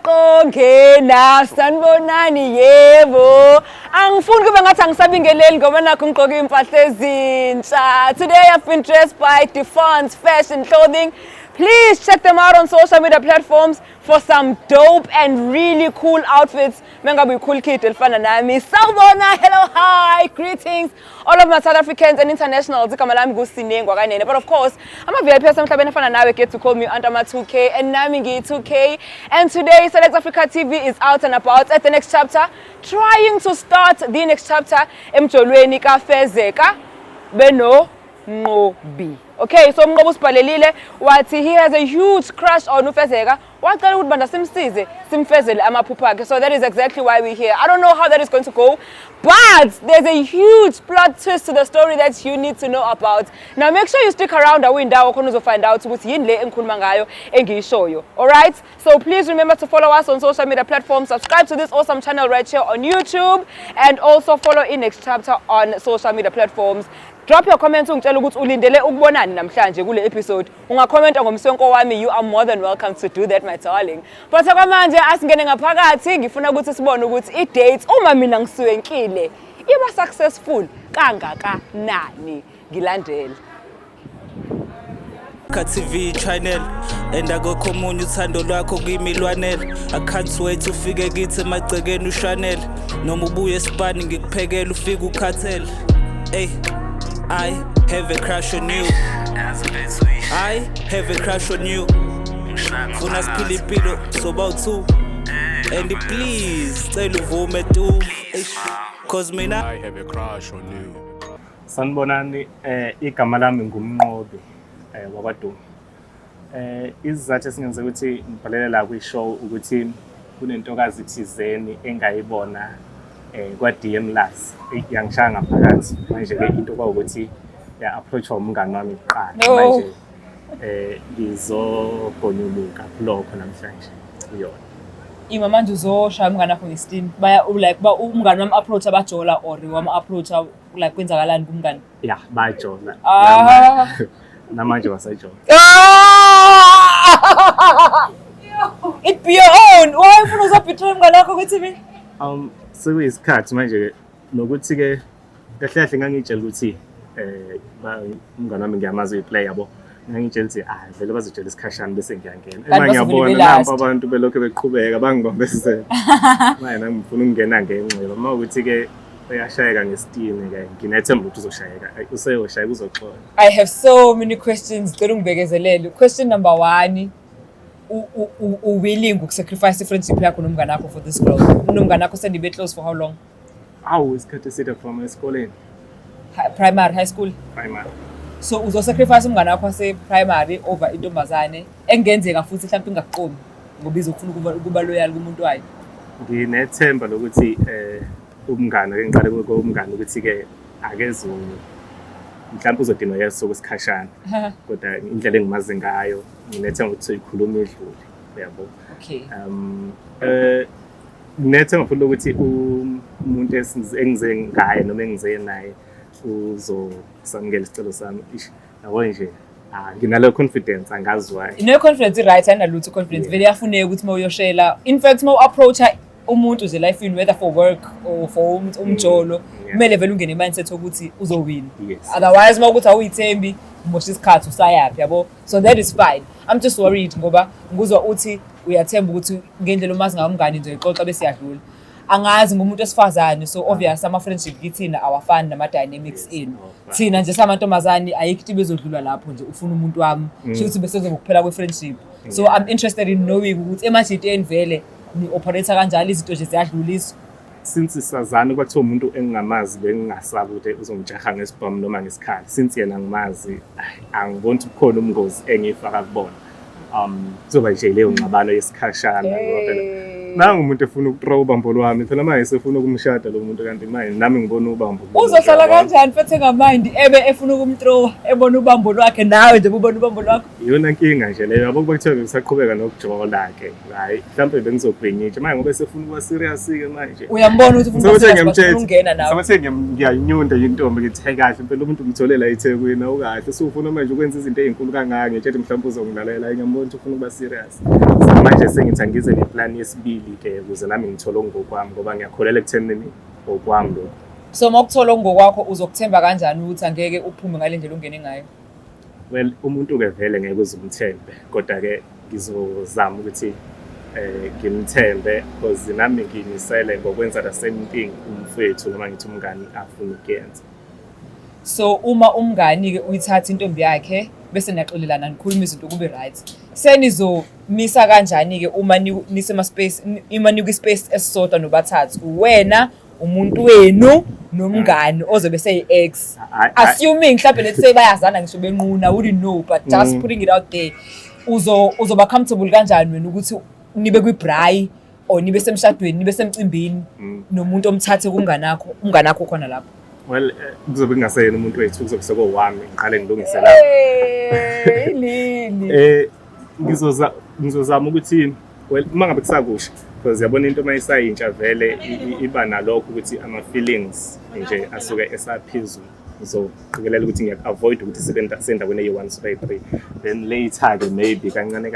Kongena sanibonani yebo angifuni kube ngathi angisabingeleli ngoba nakho ngigqoke impahla ezintsha. Today I've been dressed by Defense Fashion Clothing. Please check them out on social media platforms for some dope and really cool outfits. Mengabe cool kid elfana nami. Sawubona, hello, hi, greetings all of my South Africans and internationals. Igama lami nguSinengwa kanene. But of course, I'm a VIP emhlabeni efana nawe, get to call me Antama 2K and nami ngi 2K. And today Select Africa TV is out and about at the next chapter, trying to start the next chapter emjolweni kaFezeka Beno Ngobi. Okay, so Mngobi usibhalelile wathi he has a huge crush on uFezeka. Wacela ukuthi banda simsize simfezele amaphupho akhe. So that is exactly why we're here. I don't know how that is going to go, but there's a huge plot twist to the story that you need to know about. Now make sure you stick around awindawo khona uzofind out ukuthi yini le engikhuluma ngayo engiyishoyo. All right? So please remember to follow us on social media platforms, subscribe to this awesome channel right here on YouTube, and also follow in next chapter on social media platforms. Drop your comments ungitshela ukuthi ulindele ukubonani namhlanje kule episode. Ungakhomenta ngomswenko wami, you are more than welcome to do that my darling. But manje asingene ngaphakathi ngifuna ukuthi sibone ukuthi i-dates uma mina ngisuwenkile iba successful kangakanani. Ngilandele. TV channel and akukho umunye uthando lwakho kimi lwanele. I can't wait ufike kithi emagcekeni uShanel noma ubuye esipani ngikuphekela ufike ukhathele. Hey, I have a crush on you. I have a crush on you. Funa siphila impilo soba two. And please cela uvume tu. Cause mina I have a crush on you. Sanibonani, igama lami ngumnqobi wakwaDuma. Izizathu esingenza ukuthi ngibhalele la kwi-show ukuthi kunentokazi thizeni engayibona kwa DM Las yangishaya ngaphakathi manje ke into kwawukuthi ya approach umngani wami kuqala manje ngizogonyuluka lokho namhlanje uyona. Ima manje uzoshaya umngani wakho nge-steam. Baya like ba umngani wami approach abajola or wami approach like kwenzakalani kumngani? Yeah, bajola. Namanje wasajola. It be your own. Why ufuna uzobetray umngani wakho kuthi mina? Sekuyisikhathi manje nokuthi ke kahle kahle ngangitshela ukuthi umngani wami ngiyamazi uyiplay yabo ngangitshela ukuthi vele bazotshela isikhashana bese ngiyangena manje ngiyabona namba abantu belokho beqhubeka bangibambezela manje nami ngifuna ukungena ngenxeba uma ukuthi ke uyashayeka ngesitini ke nginethemba ukuthi uzoshayeka useyoshayeka uzoxola. I have so many questions ngicela ungibekezelele. Question number 1, willing ukusacrifice friendship yakho nomngane wakho for this girl? Nomngane wakho sendibe close for how long? Isikhathi eside from esikoleni. Primary, high school? Primary. So uzosacrifice umngane wakho primary over intombazane engenzeka futhi mhlawumbe ingakuqomi ngoba izofuna ukuba loyal kumuntu wayo? Nginethemba lokuthi umngane ke ngiqale umngane ukuthi ke akezo mhlawumbe uzodinwa yeso kwesikhashana kodwa indlela engimazi ngayo nginethemba ukuthi ikhuluma edlule uyabo. Okay. Nginethemba futhi ukuthi umuntu engize ngaye noma engize naye uzosamukela isicelo sami. Yabo nje nginalo confidence angazi why. Ino confidence right andalutho confidence vele yafuneka ukuthi mawuyoshela. In fact mawu-approach umuntu nje life in whether for work or for umjolo kumele vele ungene mindset ukuthi uzowina. Otherwise mawukuthi awuyithembi mosha isikhathi usayaphi yabo. So that is fine. I'm just worried ngoba nguzwa uthi uyathemba ukuthi ngendlela umazi ngabumngani nje ixoxa bese yadlula. Angazi ngumuntu esifazane so obvious ama friendship kithina awafani nama dynamics in. Thina nje samantombazane ayikho bezodlula lapho nje ufuna umuntu wami. Futhi bese kuzokuphela kwe friendship. So I'm interested in knowing ukuthi emajiteni vele ni operate kanjalo izinto nje ziyadluliswa. Since sazana kwathiwa umuntu engingamazi bengingasabi ukuthi uzongijaha ngesibhamu noma ngesikhali. Since yena ngimazi angiboni ukuthi kukhona umngozi engifaka kubona. Kuzoba nje leyo ngxabano yesikhashana ngoba phela nangu umuntu efuna ukuthrow ubambo lwami phela manje sefuna ukumshada lo muntu kanti manje nami ngibona ubambo. Uzohlala kanjani fethe ngamind ebe efuna ukumthrow ebona ubambo lwakhe nawe nje ubona ubambo lwakho? Iyona inkinga nje leyo yabo bakuthiwa besaqhubeka nokujola ke. Hayi mhlawumbe bengizobhenyitsha manje ngoba sefuna ukuba serious ke manje. Uyambona ukuthi ufuna ukungena nawe. Sabathe ngiyanyunda intombi ngithi hey kahle phela umuntu ngitholela eThekwini awukahle so ufuna manje ukwenza izinto ezinkulu kangaka ngitshela mhlawumbe uzongilalela ngiyambona ukuthi ufuna ukuba serious. manje sengithi angize neplan yesibili ke ukuze nami ngithole ngokwami ngoba ngiyakholela ekuthenini okwami lokho. So mawukuthola ngokwakho uzokuthemba kanjani ukuthi angeke uphume ngale ndlela ungene ngayo? Well, umuntu ke vele ngeke uzumthembe kodwa ke ngizozama ukuthi ngimthembe because nami nginisele ngokwenza the same thing umfethu noma ngithi umngani afuna ukuyenza. So uma umngani ke uyithatha intombi yakhe bese niyaxolelana nikhuluma izinto kube right. Senizomisa kanjani ke uma nisema space ima niku space esisodwa nobathathu wena umuntu wenu nomngani ozobe seyi-ex. Assuming mhlawumbe let's say bayazana ngisho benquna wouldn't know but just putting it out there uzoba comfortable kanjani wena ukuthi nibe kwi-braai or nibe semshadweni nibe semcimbini nomuntu omthathe kumnganakho umnganakho khona lapho? Well, kuzobe kungaseyena umuntu wethu kuzobe sekowami ngiqale ngilungise lapho. Lili. Ngizozama ukuthi well uma ngabe kusakusha because yabona into mayisayintsha vele iba nalokho ukuthi ama feelings nje asuke esaphezulu so qikelela ukuthi ngiya-avoid ukuthi sendaweni eyi-1 so 3 then later ke maybe kancane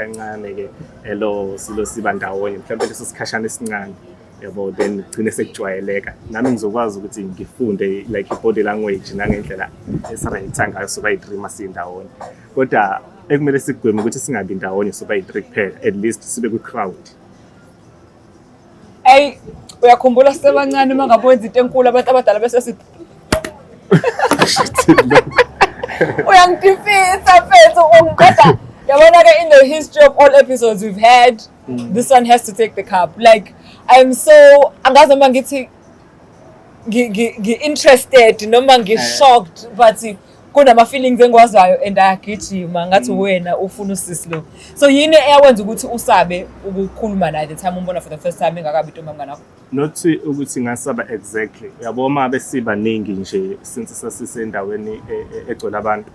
ke elo silo siba ndawonye mhlawumbe leso sikhashana esincane yabo then gcine sekujwayeleka nami ngizokwazi ukuthi ngifunde like i-body language nangendlela esirayitha ngayo so bayi-3 masindawonye kodwa ekumele sigweme ukuthi singabi ndawonye so bayi-3 kuphela at least sibe kwi-crowd. Hey, uyakhumbula sisebancane uma ngabe wenza into enkulu abantu abadala bese sithi uyangifisa mfethu ungiqeda yabona ke in the history of all episodes we've had this one has to take the cup like I'm so angazi noma ngithi ngi-interested noma ngi-shocked but kunama feelings engwazayo and ayagijima ngathi wena ufuna usisi lo. So yini eyawenza ukuthi usabe ukukhuluma naye the time umbona for the first time engakabi intombi mnganakho? Not ukuthi ngasaba exactly uyabona besibaningi nje since sasisendaweni egcwele abantu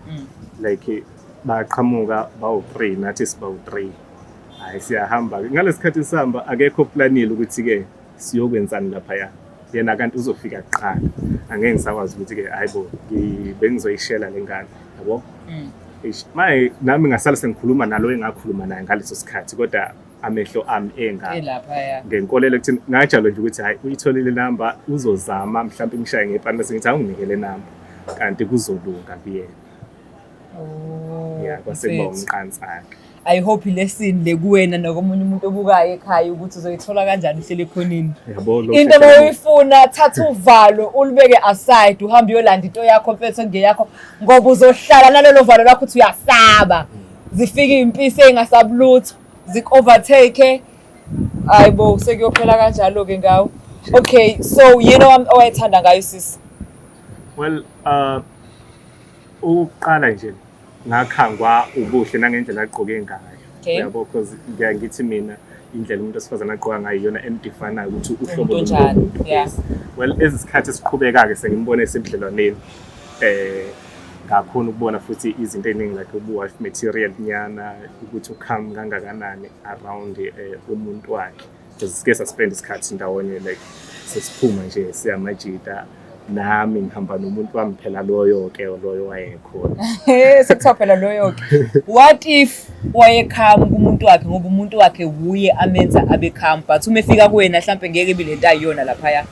like baqhamuka bawu3 nathi sibawu3 hayi siyahamba ngalesikhathi sihamba akekho planile ukuthi ke siyokwenzani lapha ya yena kanti uzofika kuqala angeke ngisakwazi ukuthi ke hayibo bengizoyishela lengane yabo maye nami ngasala sengikhuluma nalo engakhuluma naye ngaleso sikhathi kodwa amehlo ami elapha ya ngenkolelo ukuthi ngajalo nje ukuthi hayi uyitholile number uzozama mhlawumbe ngishaye ngepani bese ngithi awunginikele number kanti kuzolunga kuyena. Yeah kwaseba umqantsaka. I hope lesson le kuwena nokomunye umuntu obukayo ekhaya ukuthi uzoyithola kanjani ihlele khonini. Yabo lo into oyifuna thatha uvalo ulibeke aside uhambe uyolanda into yakho mfethu ngeyakho ngoba uzohlala nalelo valo lakho uthi uyasaba zifika impisi engasabulutho zik-overtake ayibo sekuyophela kanjalo ke ngawo. Okay so you know owayethanda ngayo sis? Well uqala nje ngakhangwa ubuhle nangendlela agqoke ngayo yabo because ngiyangithi mina indlela umuntu osifazana agqoka ngayo iyona endifanayo ukuthi uhlobo lomuntu. Well ezisikhathi siqhubeka ke sengimbone esemdlelwaneni ngakhona ukubona futhi izinto eziningi like ubu-wife material nyana ukuthi ukham kangakanani around umuntu wakhe because sike saspend isikhathi ndawonye like sesiphuma nje siyamajida nami ngihamba nomuntu wami phela loyo wayekhona. Sekuthiwa phela loyo ke what if wayekhama kumuntu wakhe ngoba umuntu wakhe uye amenza abe khama but umefika kuwena mhlawumbe ngeke bilento ayiyona lapha ya?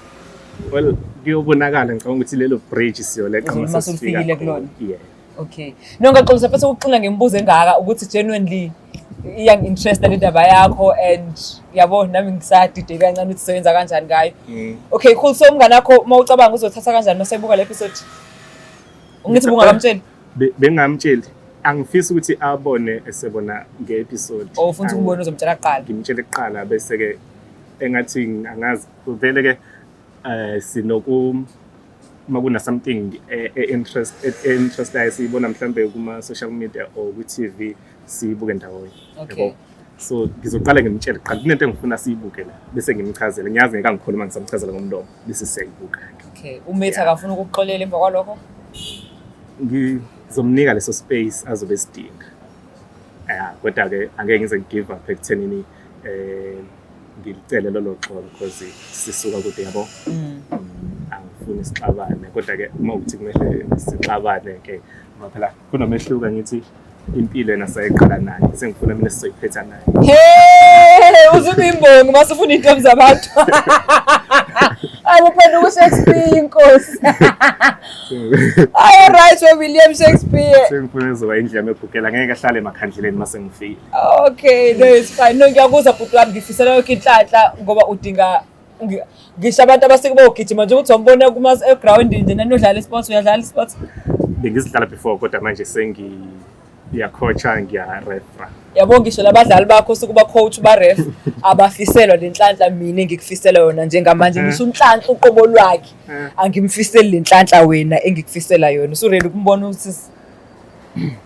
Well kuyobonakala ngicabanga ukuthi lelo bridge siyoleqa masifika kulona. Yeah. Okay. Nongaxolisa futhi ukuqina ngembuzo engaka ukuthi genuinely iyang interested indaba yakho and yabo nami ngisadide kancane ukuthi soyenza kanjani ngayo. Okay cool so umnganakho mawucabanga uzothatha kanjani masebuka le episode? Ungithi bungakamtsheli? Bengamtsheli. Angifisi ukuthi abone esebona nge-episode. Ufuna ukubona uzomtshela kuqala. Ngimtshele kuqala bese ke engathi angazi vele ke sinoku makuna something interest ayisibona mhlambe kuma social media or ku TV siyibuke ndawonye. Okay. So ngizoqala ngimtshele qala kunento engifuna siyibuke la bese ngimchazela ngiyazi ngeke ngikhuluma ngisamchazela ngomlomo bese siyayibuka. Okay umetha akafuna ukuxolela emva kwalokho? Ngizomnika leso space azobe sidinga. Kodwa ke angeke ngize ngigive up ekuthenini ngicele lolo xolo because sisuka kude yabo. Angifuni sixabane kodwa ke uma uthi kumele sixabane ke phela kunomehluko ngithi impilo yena sayiqala naye sengifuna mina sizoyiphetha naye. uzubimbongi masifuna into zabantu. Ayiphendula uShakespeare inkosi. All right, William Shakespeare. Sengifuna ukuzoba indlela yokubhukela ngeke ahlale emakhandleleni mase ngifile. Okay, no it's fine. No ngiyakuzwa bhuti wami ngifisela yonke inhlanhla ngoba udinga ngisho abantu abaseke bogijima nje ukuthi umbona kuma ground nje nanodlala isports uyadlala isports. Bengisidlala before kodwa manje ngiyacoacha ngiyarefra. Yabo ngisho labadlali bakho sokuba coach ba ref abafiselwa lenhlanhla mina ngikufisela yona njengamanje ngisho unhlanhla uqobo lwakhe angimfiseli lenhlanhla wena engikufisela yona so ready ukumbona ukuthi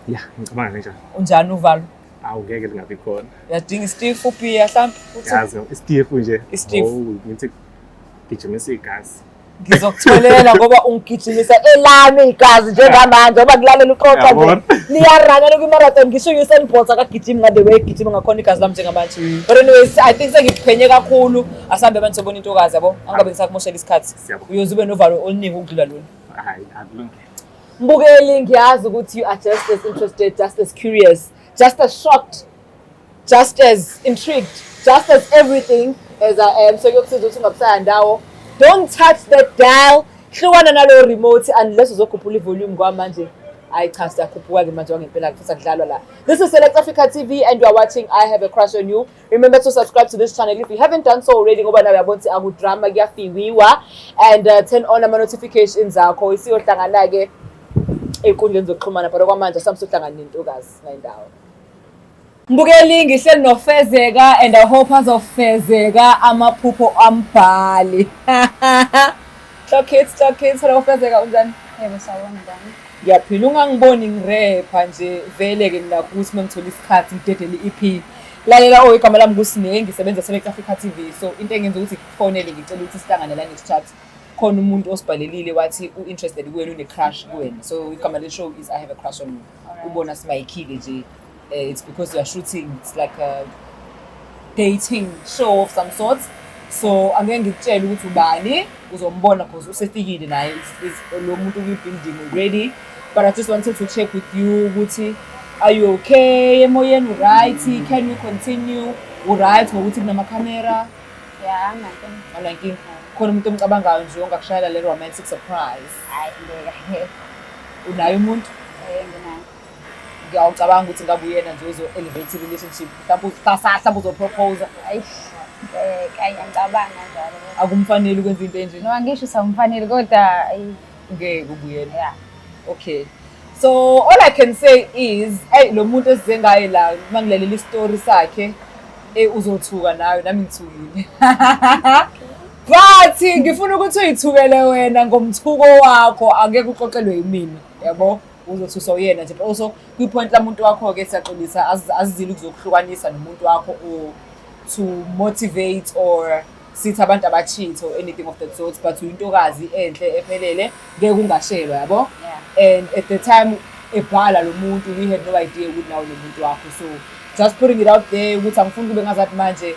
yeah ngicabanga kanjani unjani uvalo awungeke lingabi khona yadinga Steve uphi mhlambi uthi yazi Steve nje Steve ngithi gijimisa igazi ngizokutholela ngoba ungigijimisa elami igazi njengamanje ngoba kulalela uqoqa nje liyarana lokumarathon ngisho uSain Bolt akagijima ngade wegijima ngakhona igazi lami njengamanje but anyways I think sengiphenye kakhulu asambe abantu sobona intokazi yabo angabe ngisakumoshela isikhathi uyoze ube novalo oluningi ukudlula lona hayi akulungile mbukeli ngiyazi ukuthi you are just as interested just as curious just as shocked just as intrigued just as everything as I am so yokusiza ukuthi ungabusaya ndawo. Don't touch that dial. Hlukana nalo remote unless uzokhuphula ivolume kwamanje. I cha siyakhuphuka ke manje wangempela kufisa kudlalwa la. This is Select Africa TV and you are watching I Have a Crush on You. Remember to subscribe to this channel if you haven't done so already ngoba nawe yabona aku drama kuyafiwiwa and turn on ama notifications akho isiyohlangana ke enkundleni zokuxhumana but kwamanje samsuhlangana nentokazi nayindawo. Mbukeli ngihleli nofezeka and I hope azofezeka amaphupho ambhali. Talk kids nofezeka unjani? Yebo sawona njani? Ngiyaphila ungangiboni ngirapha nje vele ke ngilakuthi mangithola isikhathi ngidedele iEP. Lalela igama lami kuSineke ngisebenza Select Africa TV so into engenza ukuthi ngifonele ngicela ukuthi sihlangane la next chat. Khona umuntu osibhalelile wathi uinterested kuwena une crush kuwena. So igama le show is I Have a Crush on You. Ubona simayikhile nje. It's because we are shooting. It's like a dating show of some sort. So angeke ngikutshela ukuthi ubani uzombona because usefikile naye is lo muntu kwi-building already. But I just wanted to check with you ukuthi are you okay? Emoyeni right? Can you continue? Right ngokuthi kunama camera? Yeah, I'm not Like khona umuntu omcabangayo nje ongakushayela le romantic surprise. Hayi ngeke. Unayo umuntu? Nginayo. Ngiyacabanga ukuthi ngabe uyena nje uzo elevate relationship mhlawumbe uzopropose Ngicabanga njalo. akumfanele ukwenza into enje No angisho samfanele kodwa ngeke ubuyena yeah. Okay so all I can say is lo muntu esize ngaye la mangilalela istory sakhe uzothuka nawe nami ngithukile but ngifuna ukuthi uyithukele wena ngomthuko wakho angeke uxoxelwe yimina yabo uzothuswa uyena nje also kwipoint la muntu wakho ke siyaxolisa azizile ukuzokuhlukanisa nomuntu wakho or to motivate or sithi abantu abacheat or anything of that sort but uyintokazi enhle ephelele ngeke ungashelwa yabo and at the time ebhala lo muntu we had no idea ukuthi nawo lo muntu wakho so just putting it out there ukuthi angifuni kube ngazathi manje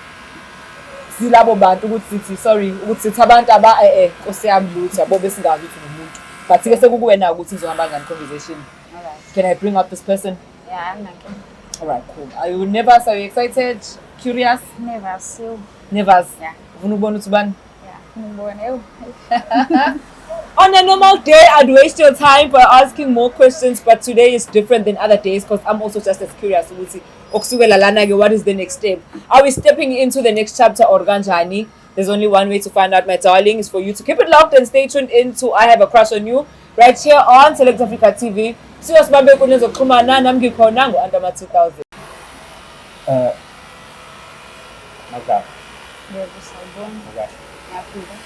silabo bantu ukuthi sithi sorry ukuthi sithi abantu aba Nkosi yami lutho yabo besingazi ukuthi nomuntu but ke sekukuwena ukuthi ngizohamba ngani conversation. Alright. Can I bring up this person? Yeah, I'm not. Alright, cool. Are you nervous? Are you excited? Curious? Never so. Nervous? Yeah. Ufuna ukubona ukuthi bani? Yeah. Ngibona On a normal day, I'd waste your time by asking more questions, but today is different than other days because I'm also just as curious. What is the next step? Are we stepping into the next chapter or kanjani? There's only one way to find out, my darling, is for you to keep it locked and stay tuned into I Have a Crush on You right here on Select Africa TV. See us babe kunye zokuxhumana nami ngikhona ngo-under 2000. Maka. Yebo sawona. Okay. Ngiyaphila.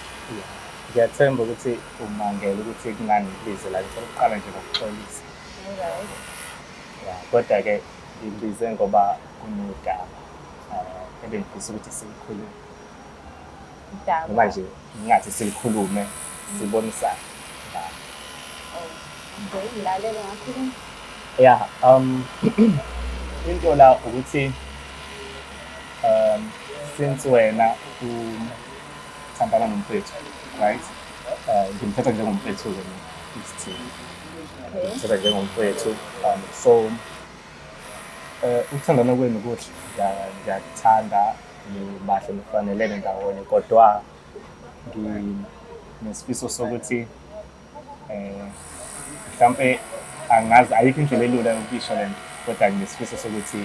Ngiyathemba ukuthi umangele ukuthi kungani ibize la ngokuqala nje ngokuxolisa. Alright. Yeah, kodwa ke ngibize ngoba kunegama. Ebengifisa ukuthi sikhulume. Manje ngathi sikhulume sibonisane. Ngilalela ngakhuluma. Yeah, into la ukuthi since wena uthandana nomfethu, right? Ngimthatha njengomfethu ke isithini. Ngimthatha njengomfethu so uthandana kwenu ukuthi ngiyakuthanda bahle nifanelene ndawonye kodwa nginesifiso sokuthi mhlampe angazi ayikho indlela elula yokusho lento kodwa nginesifiso sokuthi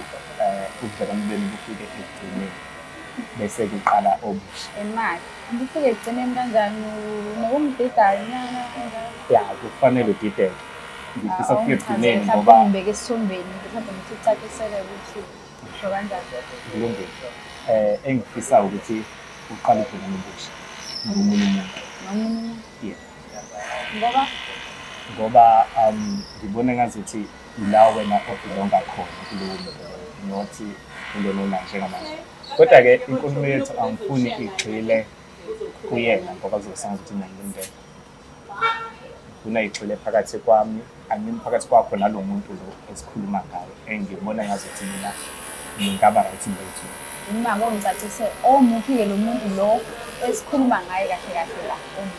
ubudlelwano benu bufike ekugcineni bese kuqala obusha. Imali. Ngifike ekugcineni kanjani nokumdidana kanjani? Ya kufanele udideke. Ngifisa kufike ekugcineni ngoba ngibeke esithombeni mhlawumbe ngithi ucacisele ukuthi usho kanjani. kulungile. Engifisa ukuthi uqale ubudlelwano obusha nomunye umuntu. Nomunye umuntu. Yeah. Ngoba ngibona ngazuthi ila wena obelonga khona kulowo muntu nothi kulona onayo njengamanje. Kodwa-ke inkulumo yethu angifuni igxile kuyena ngoba kuzosenza ukuthi nangilindele. Ngifuna igxile phakathi kwami, phakathi kwakho nalo muntu lo esikhuluma ngayo engibona ngazuthi mina ngingaba right bethu. Uma ngongicacise omuphi-ke lo muntu lo esikhuluma ngaye kahle kahle la.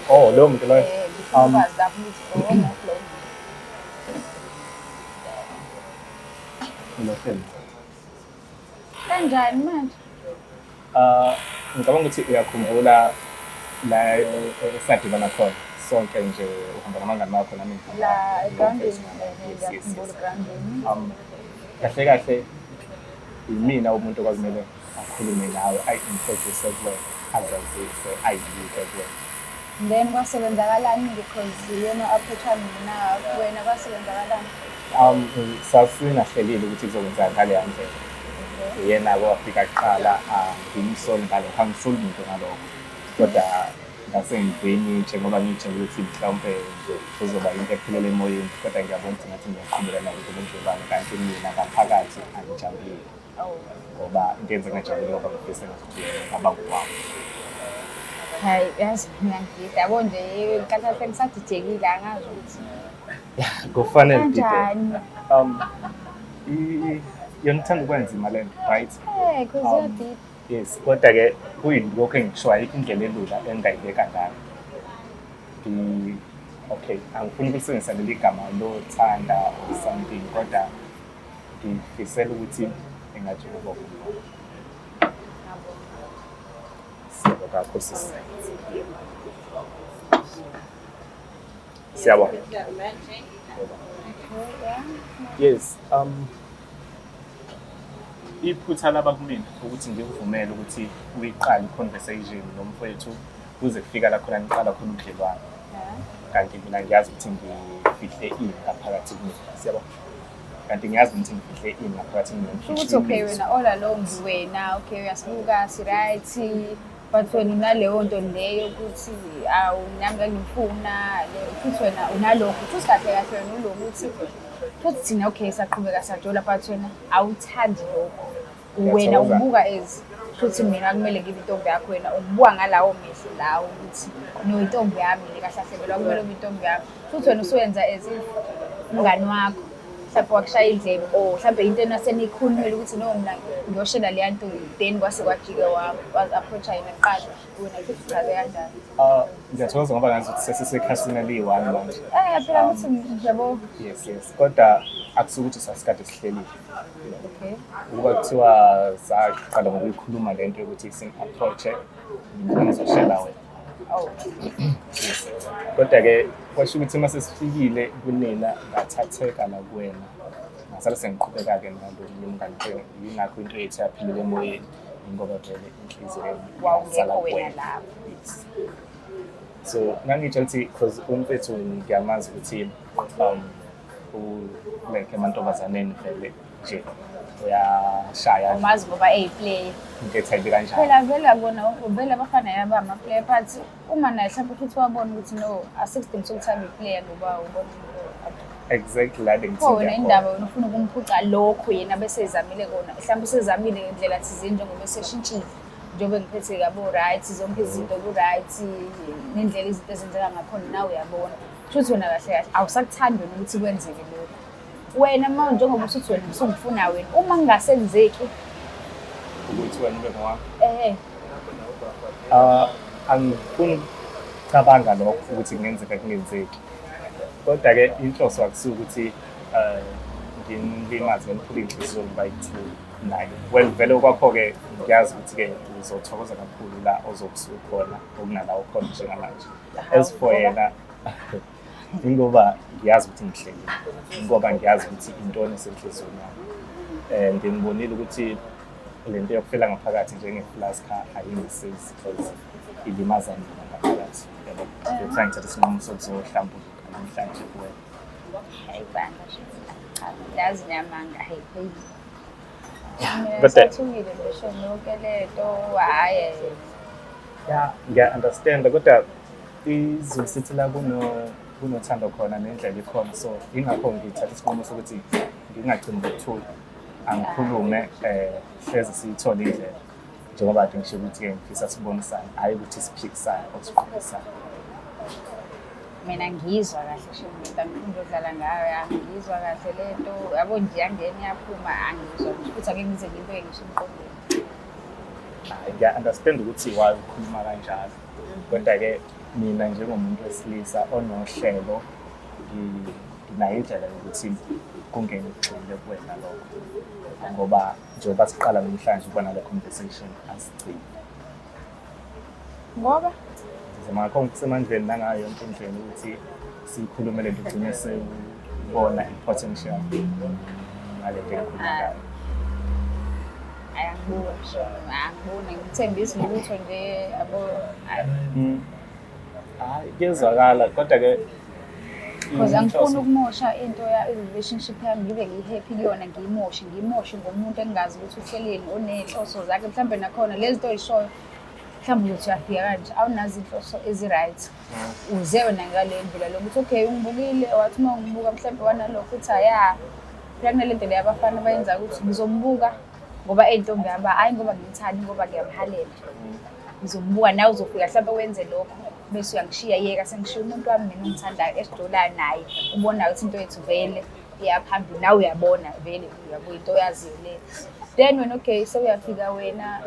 Oh, lowo muntu loyo. Ngikwazi lapho ukuthi omuphi lo muntu. Ngilofela. Kanjani manje? Ngicabanga ukuthi uyakhumbula la esadibana khona sonke nje uhamba namangani wakho nami La egroundini ngiyakhumbula egroundini. Kahle kahle imina umuntu okwazimele akhulume nawe ayi-introduce kuwena azazise ayibike kuwena. Then kwasebenzakalani because yena approachana mina wena kwasebenzakalani? Sasinahlelile ukuthi kuzokwenzeka ngaleya ndlela. Yena wafika kuqala ngimsoli ngalo angisoli muntu ngalokho kodwa ngasengiveni njengoba ngitshela ukuthi mhlawumbe kuzoba into ephelele emoyeni kodwa ngiyabona ukuthi ngathi ngiyaqhubeka nayo ngobudlelwano kanti mina ngaphakathi angijabulile ngoba into yenza ngajabulile ngoba ngifisa ngathi ngaba ngowami. Hayi yazi mina ngiyida yabo nje kahle ngisadidekile angazi ukuthi kufanele kanjani. Yona ithanda ukwenzima le nto, right? Because yadida. Yes, kodwa-ke kuyilokho engisho ayikho indlela elula engingayibeka ngayo. Okay, angifuni ukusebenzisa leli gama lothanda or something kodwa ngifisela ukuthi engathi ubobo. Siyabonga kakhulu sisi. Siyabonga. Yes, iphutha laba kumina ukuthi ngivumele ukuthi uyiqale i-conversation nomfowethu kuze kufika la khona niqala khona ubudlelwano. Kanti mina ngiyazi ukuthi ngifihle ini ngaphakathi kumina. Siyabona? Kanti ngiyazi ukuthi ngifihle ini ngaphakathi kumina. Ukuthi okay wena all along wena okay uyasibuka si right but wena unaleyo nto leyo ukuthi nami ngangifuna futhi wena unalokho futhi kahle kahle wena ulokuthi futhi thina okay saqhubeka sajola but wena awuthandi lokho wena ubuka ezi futhi mina kumele ngibe intombi yakho wena ubuka ngalawo mehlo lawo ukuthi no intombi yami lekahlahlebelwa kumele ube intombi yami futhi wena usuyenza ezi umngani wakho mhlawumbe wakushaya indlebe or mhlawumbe into enasenikhulumile ukuthi no mina ngiyoshela leya nto then kwase kwajike wa-approacha yena kuqala wena futhi uchaze kanjani? Ngiyathokoza ngoba ngazi ukuthi sesisekhasini eliyi-one manje. Phela ukuthi yabo. Yes, kodwa akusukuthi sasikade sihlelile. Okay. Ukuba kuthiwa saqala ngokuyikhuluma le nto yokuthi sim-approach-e mina ngizoshela wena. Yes. Kodwa-ke kwasho ukuthi uma sesifikile kunina ngathatheka la kuwena ngasala sengiqhubeka-ke nalo mngani yingakho into yethu yaphilile emoyeni ngoba vele inhliziyo wawungekho wena lapho. Yes. So ngangitshela ukuthi because umfethu ngiyamazi ukuthi like emantombazaneni vele nje uyashaya Umazi ngoba eyiplayer. ngethayibhe kanjani. Phela vele abona vele abafana yaba ama-player but uma naye mhlawumbe futhi wabona ukuthi no asikudingi sokuthi abe player ngoba ubona Exactly la wena ngithini. indaba wena ufuna ukumphuca lokho yena bese ezamile kona mhlawumbe usezamile ngendlela thizeni njengoba eseshintshile njengoba ngiphethe yabo right zonke izinto ku-right nendlela izinto ezenzeka ngakhona nawe uyabona futhi wena kahle kahle awusakuthandi wena ukuthi kwenzeke lokho wena ma njengoba usuthi wena usungifuna wena uma kungasenzeki ukuthi wena ube ngowami. Ehe. Angifuni ukucabanga lokho ukuthi kungenzeka kungenzeki. Kodwa-ke inhloso akusuke ukuthi ngilimaze ngeniphule inhliziyo ngoba nayo. Well vele okwakho-ke ngiyazi ukuthi-ke uzothokoza kakhulu la ozokusuka khona okunala ukhona njengamanje. As for yena ingoba ngiyazi ukuthi ngihlelile, ingoba ngiyazi ukuthi intoni esenhliziyweni yami. Ngibonile ukuthi lento yokufela ngaphakathi njenge-flaska ayingisizi because ilimaza mina ngaphakathi. Ngiyothatha ngithatha isinqumo sokuzohlambuluka namhlanje kuwena. Hayi bandla yazi nyamanga hey But sathukile ngisho lonke lento hhayi yeah, ngiya-understand kodwa izulu sithi la kunothando khona nendlela ikhona, so ingakho ngithatha isinqumo sokuthi ngingagcini ngokuthula angikhulume hleze siyithole indlela njengoba kade ngisho ukuthi-ke ngifisa sibonisane, hhayi ukuthi siphikisane or siqophisane. mina ngizwa kahle shementa ngifunda udlala ngayo angizwa kahle lento yabo nje yangena iyaphuma angizwa futhi ake ngize ngibeke ngisho emqondweni. Ngiya-understand ukuthi why ukhuluma kanjalo, kodwa-ke mina njengomuntu wesilisa onohlelo nginayo indlela yokuthi kungene ukugxile kuwena lokho, ngoba njengoba siqala namhlanje kuba nale conversation asigcine. Ngoba Ngizama kusemandleni nangayo yonke indlela ukuthi siyikhulume lento ugcine sewubona i-potential ngale nto engikhuluma ngayo. angiboni ngithembisa lutho nje yabo Hayi kuyezwakala kodwa-ke because angifuni ukumosha into relationship yami ngibe ngi-happy kuyona ngiyimoshe ngomuntu engingazi ukuthi uhleleni oney'nhloso zakhe mhlawumbe nakhona lezi nto oy'shoyo mhlawumbe ukuthi uyafika kanje awunazo iy'nhloso ezi-right uze wena ngale ndlela lokuthi okay ungibukile wathi uma ungibuka mhlawumbe wanalokho uthi aya phela kunale nto leyo abafana bayenza ukuthi ngizombuka ngoba ey'ntombi yami hhayi ngoba ngimthandi ngoba ngiyamhalela ngizombuka nawe uzofika mhlawumbe wenze lokho bese uyangishiya yeka sengishiya umuntu wami mina ongithandayo esidolayo naye ubonayo ukuthi into yethu vele iyaphambili nawe uyabona vele uyabo into oyaziyo le then wena okay sewuyafika wena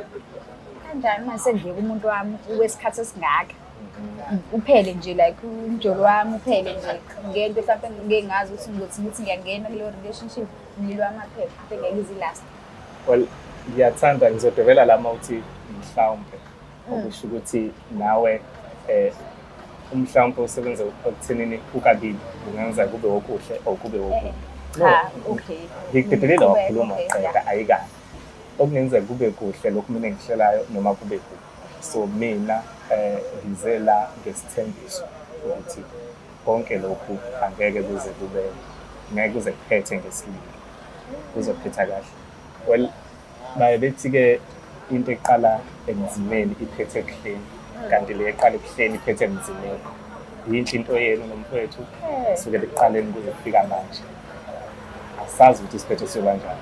kanjani manje sengiyeka umuntu wami wesikhathi esingaka uphele nje like umjolo wami uphele nje ngento mhlawumbe ngeke ngazi ukuthi ngithi ngiyangena kuleyo relationship umlilo wamaphepha ngeke izilast. Well ngiyathanda ngizodebela lama uthi mhlawumbe okusho ukuthi nawe umhlawumbe usebenza ekuthenini ukabili ungenza kube okuhle or kube okubi. Okay. Ngikudedela wakhuluma qeda ayikani. Okungenzeka kube kuhle lokhu mina engihlelayo noma kube kubi. So mina ngize la ngesithembiso ukuthi konke lokhu angeke kuze kube ngeke kuze kuphethe ngesililo. Kuzophetha kahle. Well baye bethi-ke into eqala emzimeni iphethe ekuhleni kanti le eqala ekuhleni iphethe emzimeni. Yinhle into yenu nomfowethu kusukela ekuqaleni kuze kufika manje. Asazi ukuthi isiphetho siyoba kanjani.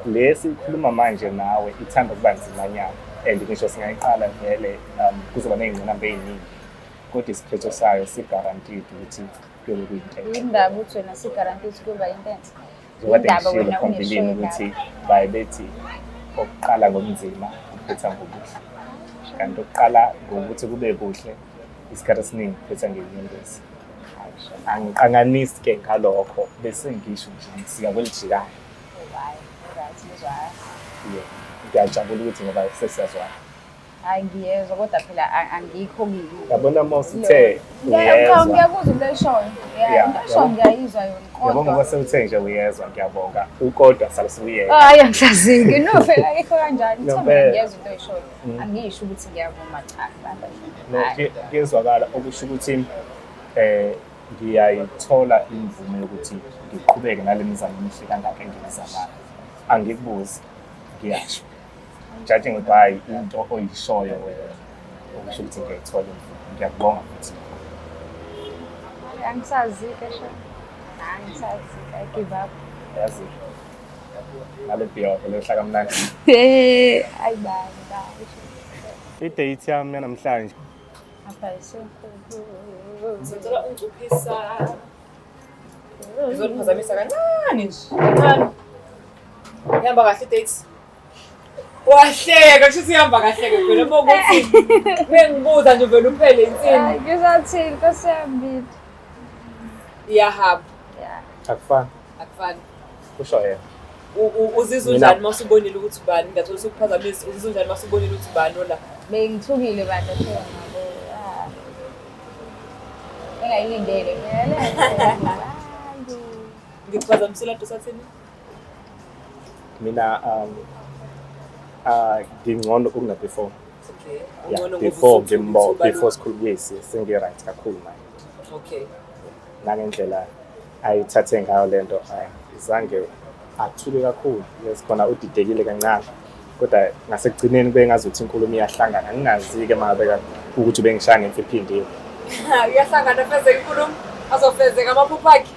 Le sikhuluma manje nawe ithanda ukuba nzimanyana and ngisho singayiqala vele kuzoba ney'ngqinamba ey'ningi kodwa isiphetho sayo si-guaranteed ukuthi kuyobe kuyinto. Indaba uthi wena si-guaranteed kuyoba intense. Njengoba ngishilo phambilini ukuthi baye bethi okuqala ngomzima kuphetha ngokuhle kanti okuqala ngokuthi kube kuhle isikhathi esiningi kuphetha ngenyembezi. Angiqanganisi-ke ngalokho bese ngisho nje ngisika kwelijikayo. Ngiyajabula ukuthi ngoba sesiyazwana. Hayi ngiyezwa kodwa phela angikho kimi. Yabona uma usithe uyezwa. Ngiyakuzwa into eshoyo. Into eshoyo ngiyayizwa yona kodwa. Yabona ngoba sewuthe nje uyezwa ngiyabonga. Ukodwa sale sewuyezwa. Hayi angihlaziki. No phela ayikho kanjani. Ngiyezwa into eshoyo. Angisho ukuthi ngiyavuma cha bandla. Kuyezwakala okusho ukuthi ngiyayithola imvume yokuthi ngiqhubeke nale mizamo emihle kangaka engiyizamayo. Angikubuzi ngiyasho. Judging by into oyishoyo wena okusho ukuthi ngiyayithola imvume. Ngiyakubonga futhi. Angisazi-ke sho. Angisazi. I give up. Yazi. Ngale biyo vele uhlaka mnandi. Hayi bandla. I-date yami yanamhlanje. Ngizocela ungicuphisa. Ngizoniphazamisa kancane nje. Kancane. Ihamba kahle i-date. Wahleka kusho ukuthi ihamba kahle-ke vele uma ukuthi bengibuza nje vele uphele insini. Ngizathini Nkosi yami. Iyahamba. Yeah. Akufani. Akufani. Kusho yena. uzizwa unjani uma usubonile ukuthi ubani ngathola ukuphazamisa uzizwa unjani uma usubonile ukuthi ubani ola Bengithukile bantu ngabo. Engayilindele ngikuphazamisela nto sathini mina ngingcono kuna before okay yeah, before school yes sengi right kakhulu manje okay nangendlela ayithathe ngayo lento izange athuke kakhulu yes khona udidekile kancane kodwa ngasekugcineni bengazuthi inkulumo iyahlangana ngingazi ke mabeka ukuthi bengishaya ngemfiphindile uyahlangana fezeka inkulumo azofezeka amaphupho akhe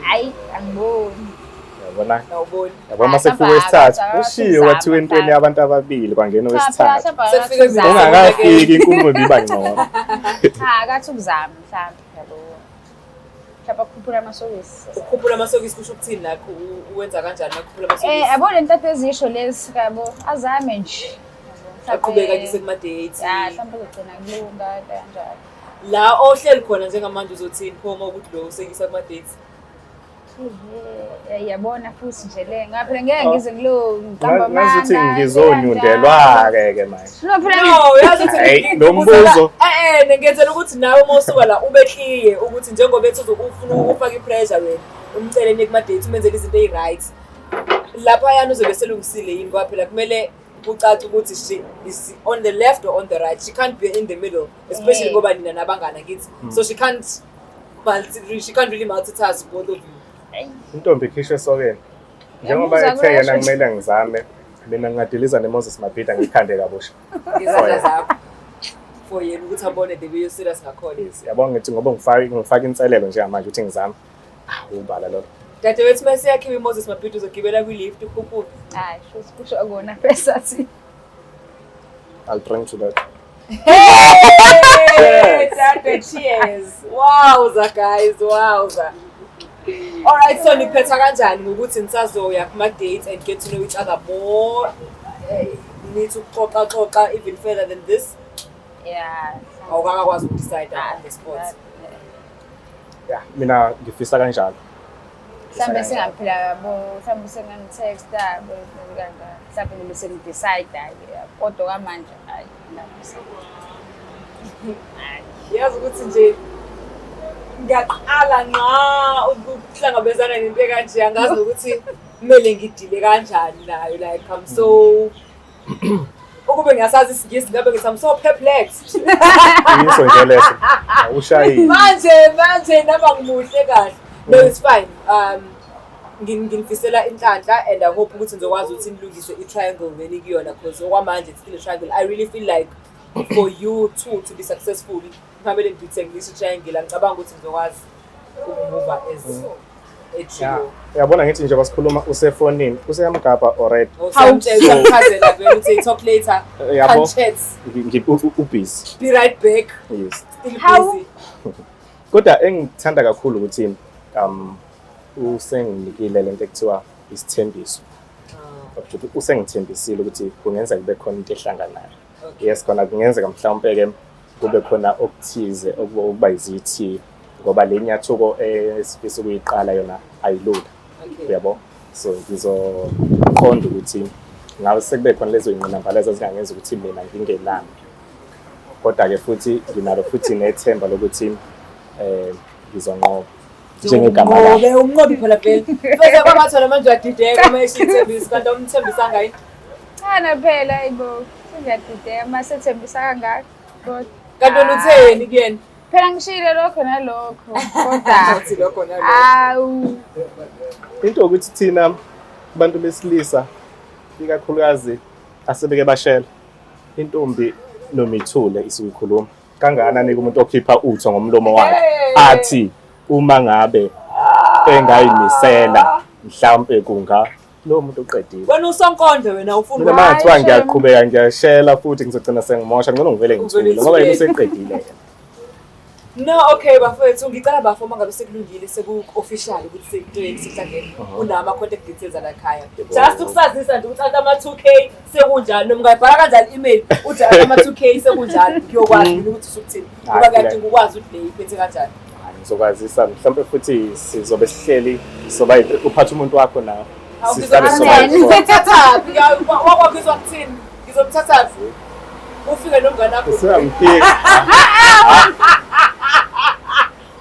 hayi angiboni yabona awuboni yabona masekuwe wesithathu ushiye wathi wentweni yabantu ababili kwangena wesithathu ungakafiki inkulumo biba ngcono akathi ukuzama mhlawumbe yabo Chapa khuphula amasokisi. Ukhuphula amasokisi kusho ukuthini lakho uwenza kanjani ukhuphula amasokisi? Yabo le ntathu ezisho lezi kabo azame nje. Aqhubeka kise kuma dates. Ya, mhlawumbe kugcina kulunga kanjalo. La ohleli khona njengamanje uzothini phoma ukuthi lo usekisa kuma dates? Yabona futhi nje le ngaphela ngeke ngize kulo ngiqamba amanga. Ngazuthi ngizonyundelwa ke manje. No, yazi ukuthi lo mbuzo ngenzela ukuthi nawe uma usuka la ubekliye ukuthi njengoba ethi uzofuna ukufaka ipressure wena umceleni kuma dates umenzele izinto eziright. Lapha yana uzobe selungisile yini ngoba phela kumele ucace ukuthi she is on the left or on the right. She can't be in the middle, especially ngoba nina nabangana kids. So she can't really multitask both of you. Intombi ikhishwe sokeni njengoba ethe yena kumele ngizame mina ngingadiliza neMoses Mabhida ngikhande kabusha ngizandla zakho for yena ukuthi abone the way you serious ngakhona yabona ngithi ngoba ngifaka inselelo nje manje ukuthi ngizame ubala lo dadewethu mase yakhe iMoses Mabhida uzogibela kwi lift ukhuphula hayi kusho akona pesathi I'll bring to that hey dad cheers wowza guys wowza. Alright, so niphetha kanjani ngokuthi nisazoya kuma dates and get to know each other more? You need to xoxa even further than this? Yeah. Awukakwazi ukudecide on the spot. Yeah, mina ngifisa kanjalo. Mhlawumbe singaphila yabo, mhlawumbe sengangitexta kanga, mhlawumbe bese ngidecide kodwa kamanje hayi ngiyafisa. Yazi ukuthi nje ngiyaqala nqa ukuhlangabezana nento kanje angazi ukuthi kumele ngidile kanjani nayo like I'm so ukube ngiyasazi isingisi ngabe ngithi I'm so perplexed Yiso nje leso ushayile manje naba ngimuhle kahle no it's fine ngifisela inhlanhla and I hope ukuthi ngizokwazi ukuthi nilungise i-triangle veni kuyona because okwamanje it's still a triangle. I really feel like for you two to be successful kufanele ngidithengiswe triangle ngicabanga ukuthi ngizokwazi ukumove as a trio. Yabona ngithi nje basikhuluma usefonini useyamgaba already Awumtshela ukhazela vele uthi talk later yabo chats ubusy be right back yes still How? busy. kodwa engithanda kakhulu ukuthi usenginikile lento ekuthiwa isithembiso usengithembisile ukuthi kungenza kube khona into ehlanganayo. Yes khona kungenzeka mhlawumbe ke kube khona okuthize okuba izithi ngoba lenyathuko esifisa ukuyiqala yona ayilula yabo so ngizoqonda ukuthi ngabe sekube khona lezo ingqinambalazo ezingangenza ukuthi mina ngingelami kodwa ke futhi nginalo futhi nethemba lokuthi ngizonqoba njengegama lakhe umnqobi phela vele bese kwabathola manje uyadideka uma eshithembisa kanti umthembisa ngayi Ana phela ayibo ngiyadideka mase thembisa kangaka kodwa kanti utheni kuyena phela ngishilo lokho nalokho kodwa uthi lokho nalokho awu into ukuthi thina abantu besilisa ikakhulukazi asebeke bashela intombi nomithule isikhuluma kangakanani umuntu okhipha utho ngomlomo wakhe athi uma ngabe engayimisela mhlawumbe kunga lo muntu uqedile wena usonkondlo wena ufuna mina manje ngiyaqhubeka ngiyashela futhi ngizogcina sengimosha ngcono ngivele ngithule ngoba yena useqedile no okay bafethu ngicela bafoma ngabe sekulungile seku-official ukuthi sento yesihlangene unama contact details alakhaya just ukusazisa nje ukuthi ama 2K sekunjani noma ungayibhala kanjani email uthi ama 2K sekunjani ngiyokwazi ukuthi usukuthini ngoba kanti ngikwazi ukuthi le iphethe kanjani ngizokwazisa mhlawumbe futhi sizobe sihleli soba uphatha umuntu wakho nawe Sihlale ngizomthathaphi wakwabizwa kuthini ngizomthathaphi ufike nomngane wakho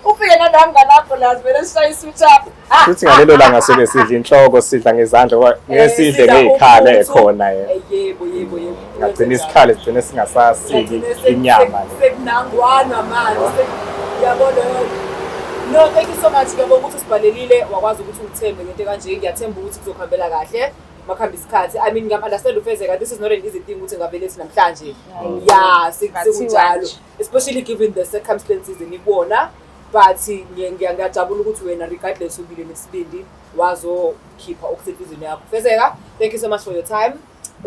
ufike nalomngane wakho la vele sishaya i-switch up futhi ngalelo langa sobe sidla inhloko sidla ngezandla ngeke sidle ngey'khala ekhona yebo ngagcina isikhali sigcine singasasiki inyama sekunangwana manje yabona no thank you so much ngiyabonga ukuthi usibhalelile wakwazi ukuthi uthembe ngento kanje ngiyathemba ukuthi kuzokuhambela kahle makhamba isikhathi I mean ngiyam-understand uFezeka this is not an easy thing ukuthi ngavele ethi namhlanje yeah sekunjalo especially given the circumstances enibona but ngiyajabula ukuthi wena regardless ubile nesibindi wazokhipha okusenhlizweni yakho Fezeka thank you so much for your time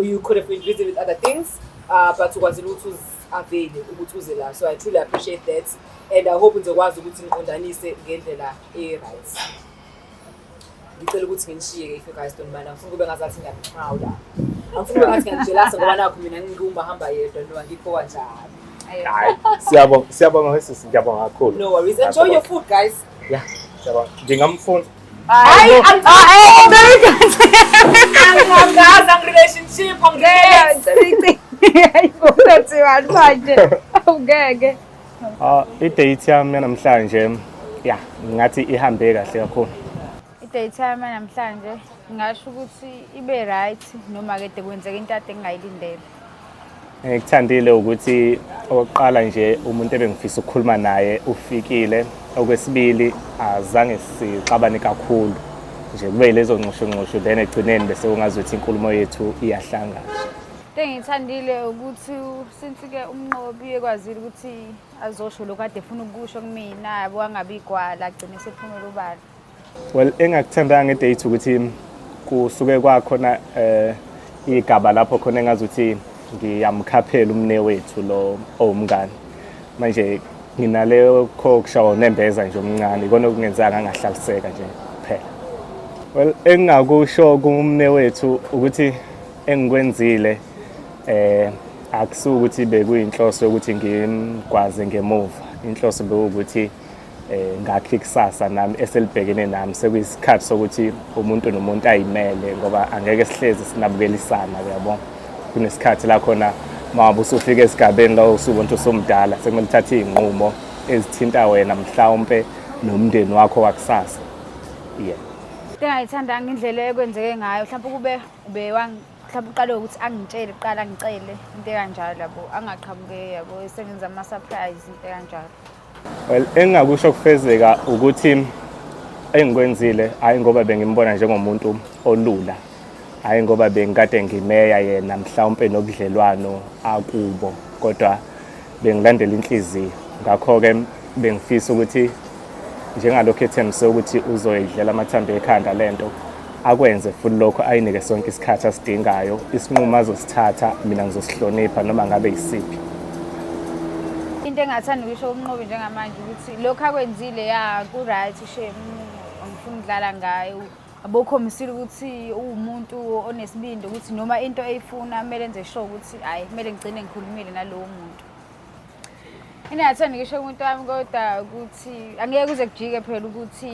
you could have been busy with other things but ukwazile ukuthi avele ukuthi uze la so I truly appreciate that and I hope nizokwazi ukuthi niqondanise ngendlela e-right ngicela ukuthi nginishiye if you guys don't mind angifuni kube ngazathi ngiyaproud angifuni kube ngathi ngiyajealous ngoba nakho mina ngingumba hamba yedwa noma ngikho kanjalo hayi siyabonga wesisi ngiyabonga kakhulu no worries enjoy your food guys yeah siyabonga ngingamfunda very good. I'm relationship i-date yami yanamhlanje ya ngathi ihambe kahle kakhulu I-date yami namhlanje ngingasho ukuthi ibe right noma kade kwenzeka into ade ngingayilindele. Ngikuthandile ukuthi oqala nje umuntu ebengifisa ukukhuluma naye ufikile okwesibili azange sixabane kakhulu nje kube lezo nqosho then egcineni bese ungazuthi inkulumo yethu iyahlangana. Ngithandile ukuthi since ke umnqobi ekwazile ukuthi azosho lokho ade efuna ukusho kumina yabo angabi igwala agcine sephumela ubala. Well engakuthembanga ngedate ukuthi kusuke kwakhona igaba lapho khona engazuthi ngiyamkhaphela umne wethu lo owumngane manje nginaleyo kokushawa nembeza nje omncane ikona okungenzanga ngahlaliseka nje kuphela. Well engakusho kumne wethu ukuthi engikwenzile akusuka ukuthi bekuyinhloso ukuthi ngimgwaze ngemuva inhloso bekuthi ngakhe ikusasa nami eselibhekene nami sekuyisikhathi sokuthi umuntu nomuntu ayimele ngoba angeke sihlezi sinabukelisana uyabona kunesikhathi la khona mawuba usufika esigabeni la usubonto somdala sekumele uthathe izinqumo ezithinta wena mhlawumbe nomndeni wakho wakusasa yeah ngiyayithanda indlela ekwenzeke ngayo mhlawumbe kube mhlawumbe uqale ukuthi angitshele uqala ngicele into kanjalo yabo angaqhamuke yabo esengenza ama surprise into kanjalo. Well engakusho kufezeka ukuthi engikwenzile hayi ngoba bengimbona njengomuntu olula hayi ngoba bengikade ngimeya yena mhlawumbe nobudlelwano akubo kodwa bengilandela inhliziyo ngakho ke bengifisa ukuthi njengalokho ethembise ukuthi uzoyidlela amathambo ekhanda lento akwenze futhi lokho ayinike sonke isikhathi asidingayo isinqumo azosithatha mina ngizosihlonipha noma ngabe yisiphi. Into engathanda ukisho umnqobi njengamanje ukuthi lokho akwenzile ya ku right shame angifuni ukudlala ngayo abokhomisile ukuthi umuntu onesibindi ukuthi noma into eyifuna kumele enze sure ukuthi hayi kumele ngigcine ngikhulumile nalowo muntu. Engathanda ukisho umuntu wami kodwa ukuthi angeke kuze kujike phela ukuthi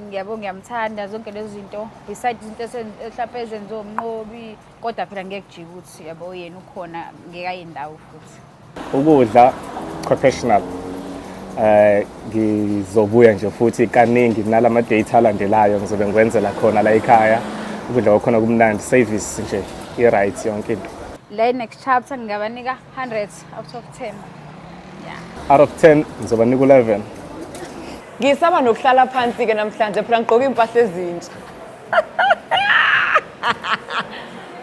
ngiyabonga ngiyamthanda zonke lezi zinto beside izinto mhlawumbe ezenziwa umnqobi kodwa phela ngeke kujike ukuthi yabo yena ukhona ngeke ayindawo futhi. Ukudla professional ngizobuya nje futhi kaningi nalama date alandelayo ngizobe ngikwenzela khona la ekhaya ukudla kwakhona kumnandi service nje i-right yonke into. Le next chapter ngingabanika 100 out of 10. Yeah. Out of 10 ngizobanika 11. Ngisaba nokuhlala phansi ke namhlanje phela ngigqoka impahla ezintsha.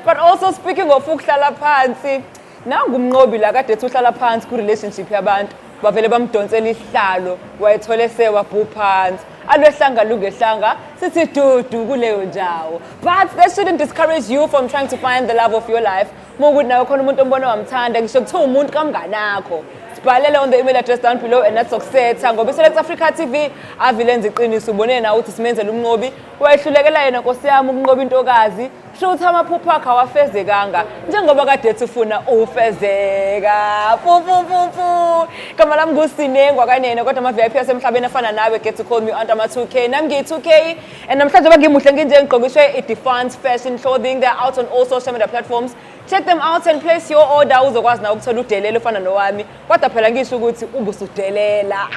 But also speaking of ukuhlala phansi nangumnqobi la kade uhlala phansi ku relationship yabantu bavele bamdonsela isihlalo wayethola sewabhu phansi alwehlanga lungehlanga sithi dudu kuleyo ndawo but that shouldn't discourage you from trying to find the love of your life mokuthi nawe khona umuntu ombona wamthanda ngisho kuthiwa umuntu kamnganakho sibhalele on the email address down below and that's Sokuseta ngoba iSelect Africa TV avilenza iqiniso ubone na ukuthi simenzele umnqobi wayehlulekela yena Nkosi yami ukunqoba intokazi sho uthi amaphupho akhe awafezekanga njengoba kade ufuna ufezeka fu Igama lami nguSinengwa kanene kodwa ama-VIP asemhlabeni afana nawe get to call me under ama-2K. Nami ngiyi-2K and namhlanje bangimuhle nginje ngigqokiswe i-Defense Fashion Clothing. They're out on all social media platforms. Check them out and place your order uzokwazi nawe ukuthola udelele ofana nowami. Kodwa phela ngisho ukuthi ubusudelela.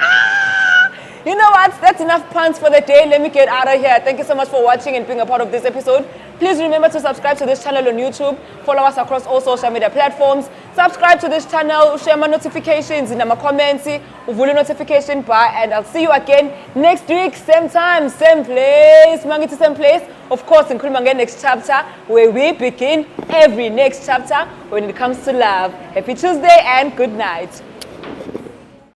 You know what? That's enough puns for the day. Let me get out of here. Thank you so much for watching and being a part of this episode. Please remember to subscribe to this channel on YouTube. Follow us across all social media platforms. Subscribe to this channel. Share my notifications in my comments. Uvule notification bar. And I'll see you again next week. Same time, same place. Mangiti same place. Of course, including my next chapter where we begin every next chapter when it comes to love. Happy Tuesday and good night.